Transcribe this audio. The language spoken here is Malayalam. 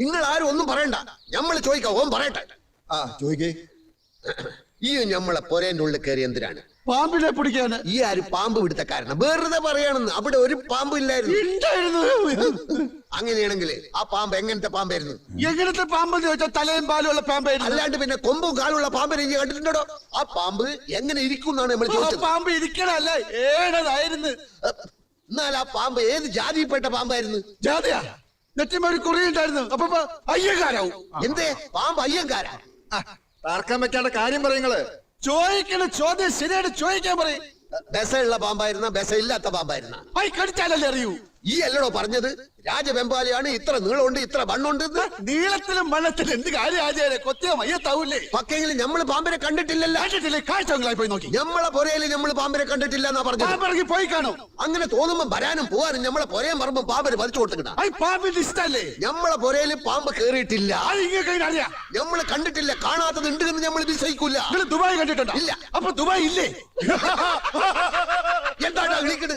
നിങ്ങൾ ആരും ഒന്നും പറയണ്ട, ഞമ്മള് ചോദിക്കാം. ഓൻ പറയട്ടെ. ചോദിക്കേ. ഈ ഞമ്മളെ പൊരേന്റെ ഉള്ളിൽ കയറി എന്തിനാണ്? പാമ്പിനെ പിടിക്കാന്. ഈ ആര് പാമ്പ് പിടുത്തക്കാരനാ? വെറുതെ പറയാണെന്ന്. അവിടെ ഒരു പാമ്പ് ഇല്ലായിരുന്നു. അങ്ങനെയാണെങ്കിൽ ആ പാമ്പ് എങ്ങനത്തെ പാമ്പായിരുന്നു? എങ്ങനത്തെ പാമ്പ് ചോദിച്ചാൽ തലയും പാലുള്ള പാമ്പായിരുന്നു. അല്ലാണ്ട് പിന്നെ കൊമ്പും കാലുള്ള പാമ്പിനെ നീ കണ്ടിട്ടുണ്ടോ? ആ പാമ്പ് എങ്ങനെ ഇരിക്കും എന്നാണ് നമ്മൾ ചോദിച്ചത്. പാമ്പ് ഇരിക്കണല്ല, ഏഴതായിരുന്നു. എന്നാൽ ആ പാമ്പ് ഏത് ജാതിയിൽപ്പെട്ട പാമ്പായിരുന്നു? ജാതിയാ? നെറ്റിമൊരു കുറിയുണ്ടായിരുന്നു. അപ്പൊ അയ്യങ്കാരാവും. എന്തേ പാമ്പ് അയ്യങ്കാരാ? തർക്കം വെക്കാണ്ട കാര്യം പറയുങ്ങള്. ചോദിക്കണ ചോദ്യം ശരിയായിട്ട് ചോദിക്കാൻ പറയും. ബസയുള്ള പാമ്പായിരുന്ന ബസ ഇല്ലാത്ത പാമ്പായിരുന്ന? കടിച്ചാലല്ലേ അറിയൂ. ഈ അല്ലടോ പറഞ്ഞത് രാജവെമ്പാലയാണ്, ഇത്ര നീളമുണ്ട് ഇത്ര വണ്ണുണ്ട്. നീളത്തിലും വണ്ണത്തിലും എന്ത് കാര്യം ആചാര്യ? കൊത്തിയ മയ്യത്താവൂലേ? പക്കെങ്കിലും നമ്മള് പാമ്പിനെ കണ്ടിട്ടില്ലല്ലോ. കാഴ്ചകളായി പോയി നോക്കി. നമ്മളെ പൊരയില് നമ്മള് പാമ്പിനെ കണ്ടിട്ടില്ല എന്നാ പറഞ്ഞത്. പോയി കാണും. അങ്ങനെ തോന്നുമ്പോ വരാനും പോവാനും നമ്മളെ പൊരയും പറമ്പും പാമ്പിന് വലിച്ചു കൊടുത്തിട്ടാ. പാമ്പിന്റെ ഇഷ്ടല്ലേ? നമ്മളെ പൊരയില് പാമ്പ് കേറിയിട്ടില്ല. അറിയാം. നമ്മള് കണ്ടിട്ടില്ല. കാണാത്തത് ഉണ്ട് എന്ന് നമ്മൾ വിശ്വസിക്കൂല. ദുബായ് കണ്ടിട്ടുണ്ടോ? ഇല്ല. അപ്പൊ ദുബായ് ഇല്ലേ? എന്താണ് വിളിക്കണ്?